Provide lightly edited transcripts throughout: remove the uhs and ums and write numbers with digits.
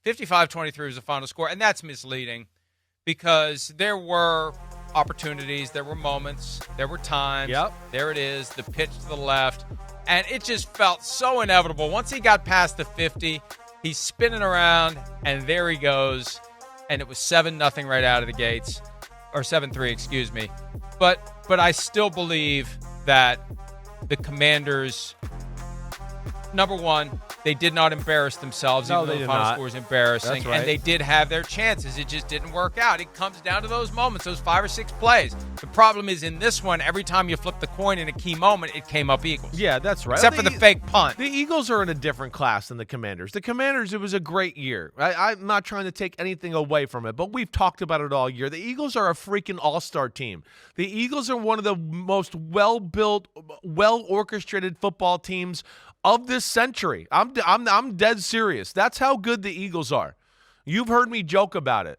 55-23 was the final score, and that's misleading because there were opportunities, there were moments, there were times. Yep. There it is, the pitch to the left, and it just felt so inevitable. Once he got past the 50, he's spinning around, and there he goes, and it was 7-0 right out of the gates, or 7-3, excuse me. But I still believe that the Commanders, number one, they did not embarrass themselves, even though the final score was embarrassing. That's right. And they did have their chances. It just didn't work out. It comes down to those moments, those 5 or 6 plays. The problem is in this one, every time you flip the coin in a key moment, it came up Eagles. Yeah, that's right. Except for the fake punt. The Eagles are in a different class than the Commanders. The Commanders, it was a great year. I'm not trying to take anything away from it, but we've talked about it all year. The Eagles are a freaking all-star team. The Eagles are one of the most well-built, well-orchestrated football teams of this century. I'm dead serious. That's how good the Eagles are. You've heard me joke about it.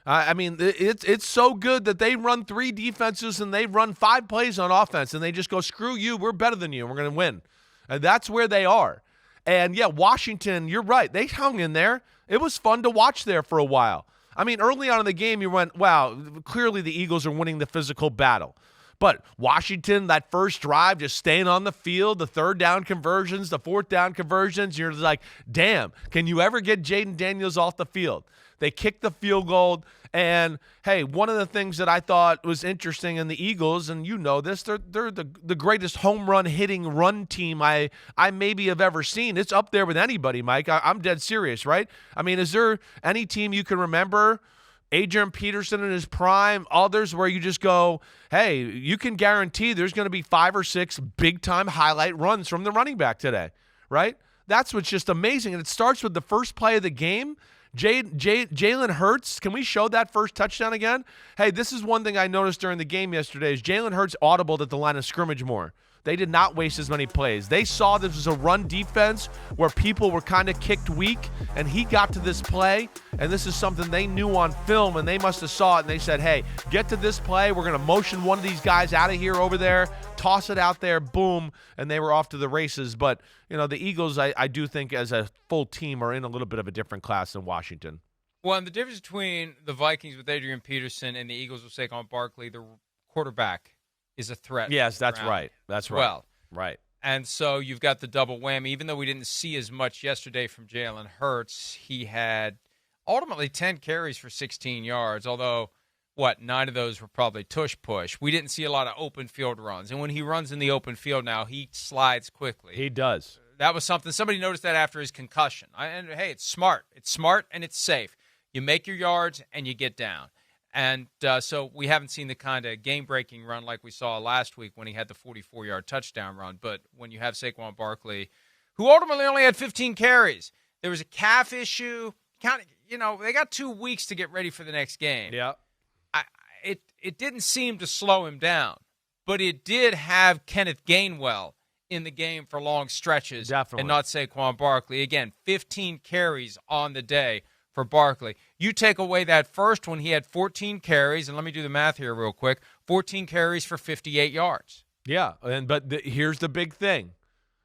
I mean, it's so good that they run 3 defenses and they run 5 plays on offense, and they just go, screw you, we're better than you, and we're going to win. And that's where they are. And, yeah, Washington, you're right. They hung in there. It was fun to watch there for a while. I mean, early on in the game, you went, wow, clearly the Eagles are winning the physical battle. But Washington, that first drive, just staying on the field, the 3rd down conversions, the 4th down conversions, you're just like, damn, can you ever get Jaden Daniels off the field? They kicked the field goal, and, hey, one of the things that I thought was interesting in the Eagles, and you know this, they're the greatest home run hitting run team I maybe have ever seen. It's up there with anybody, Mike. I'm dead serious, right? I mean, is there any team you can remember, Adrian Peterson in his prime, others where you just go, hey, you can guarantee there's going to be 5 or 6 big-time highlight runs from the running back today, right? That's what's just amazing, and it starts with the first play of the game. Jalen Hurts, can we show that first touchdown again? Hey, this is one thing I noticed during the game yesterday is Jalen Hurts audibled at the line of scrimmage more. They did not waste as many plays. They saw this was a run defense where people were kind of kicked weak, and he got to this play, and this is something they knew on film, and they must have saw it, and they said, hey, get to this play. We're going to motion one of these guys out of here over there, toss it out there, boom, and they were off to the races. But, you know, the Eagles, I do think as a full team are in a little bit of a different class than Washington. Well, and the difference between the Vikings with Adrian Peterson and the Eagles with Saquon Barkley, the quarterback is a threat. Yes, that's right. That's right. Well, right. And so you've got the double whammy. Even though we didn't see as much yesterday from Jalen Hurts, he had ultimately 10 carries for 16 yards, although, 9 of those were probably tush-push. We didn't see a lot of open field runs. And when he runs in the open field now, he slides quickly. He does. That was something. Somebody noticed that after his concussion. And, hey, it's smart. It's smart and it's safe. You make your yards and you get down. And so we haven't seen the kind of game-breaking run like we saw last week when he had the 44-yard touchdown run. But when you have Saquon Barkley, who ultimately only had 15 carries, there was a calf issue. They got 2 weeks to get ready for the next game. Yeah. It didn't seem to slow him down, but it did have Kenneth Gainwell in the game for long stretches. Definitely. And not Saquon Barkley. Again, 15 carries on the day for Barkley. You take away that first one, he had 14 carries, and let me do the math here real quick, 14 carries for 58 yards. Yeah, but here's the big thing,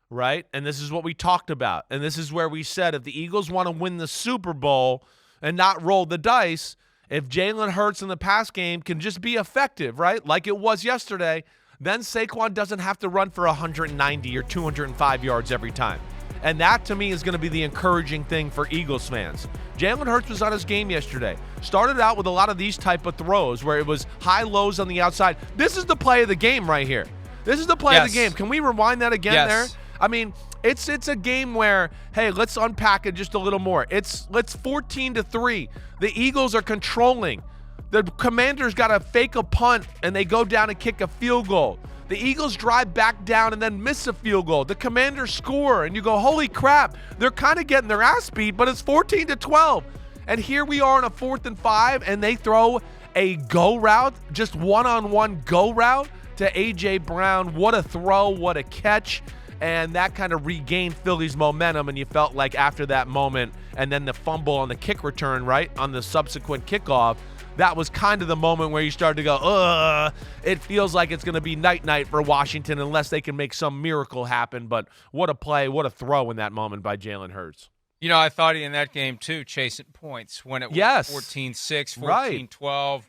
right? And this is what we talked about, and this is where we said if the Eagles want to win the Super Bowl and not roll the dice, if Jalen Hurts in the pass game can just be effective, right, like it was yesterday, then Saquon doesn't have to run for 190 or 205 yards every time. And that, to me, is going to be the encouraging thing for Eagles fans. Jalen Hurts was on his game yesterday. Started out with a lot of these type of throws where it was high-lows on the outside. This is the play of the game right here. This is the play of the game. Can we rewind that again there? I mean, it's a game where, hey, let's unpack it just a little more. It's 14-3. The Eagles are controlling. The Commanders got to fake a punt, and they go down and kick a field goal. The Eagles drive back down and then miss a field goal. The Commanders score, and you go, holy crap, they're kind of getting their ass beat, but it's 14-12. And here we are on a 4th and 5, and they throw a go route, just one-on-one go route to A.J. Brown. What a throw, what a catch. And that kind of regained Philly's momentum, and you felt like after that moment, and then the fumble on the kick return, right, on the subsequent kickoff, that was kind of the moment where you started to go, it feels like it's going to be night-night for Washington unless they can make some miracle happen. But what a play, what a throw in that moment by Jalen Hurts. You know, I thought he in that game, too, chasing points when it was 14-6, 14-12.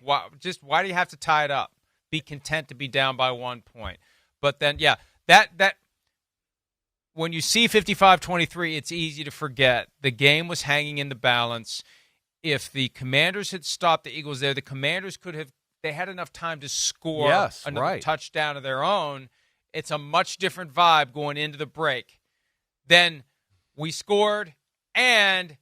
Why do you have to tie it up? Be content to be down by 1 point. But then, that when you see 55-23, it's easy to forget. The game was hanging in the balance. If the Commanders had stopped the Eagles there, the Commanders they had enough time to score another touchdown of their own. It's a much different vibe going into the break. Then we scored, and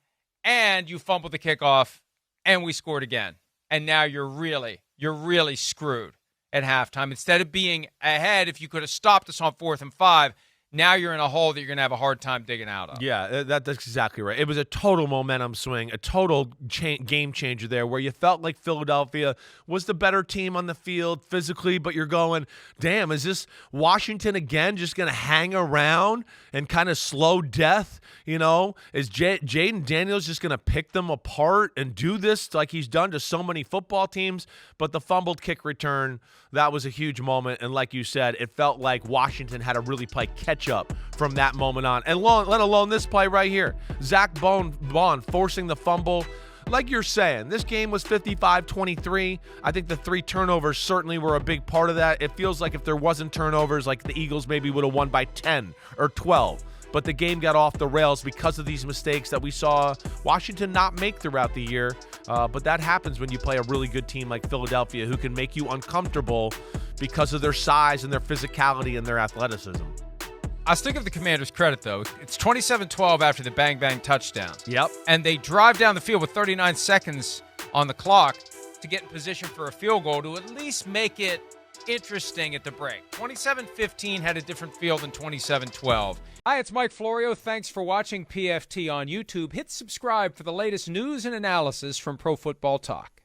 you fumbled the kickoff, and we scored again. And now you're really screwed at halftime. Instead of being ahead, if you could have stopped us on 4th and 5, now you're in a hole that you're going to have a hard time digging out of. Yeah, that's exactly right. It was a total momentum swing, a total game changer there where you felt like Philadelphia was the better team on the field physically, but you're going, damn, is this Washington again just going to hang around and kind of slow death? You know, is Jaden Daniels just going to pick them apart and do this like he's done to so many football teams? But the fumbled kick return, that was a huge moment. And like you said, it felt like Washington had to really play catch up from that moment on. And let alone this play right here. Zach Bond forcing the fumble. Like you're saying, this game was 55-23. I think the 3 turnovers certainly were a big part of that. It feels like if there wasn't turnovers, like the Eagles maybe would have won by 10 or 12. But the game got off the rails because of these mistakes that we saw Washington not make throughout the year. But that happens when you play a really good team like Philadelphia who can make you uncomfortable because of their size and their physicality and their athleticism. I'll still give the Commanders credit, though. It's 27-12 after the bang-bang touchdown. Yep. And they drive down the field with 39 seconds on the clock to get in position for a field goal to at least make it interesting at the break. 27-15 had a different feel than 27-12. Hi, it's Mike Florio. Thanks for watching PFT on YouTube. Hit subscribe for the latest news and analysis from Pro Football Talk.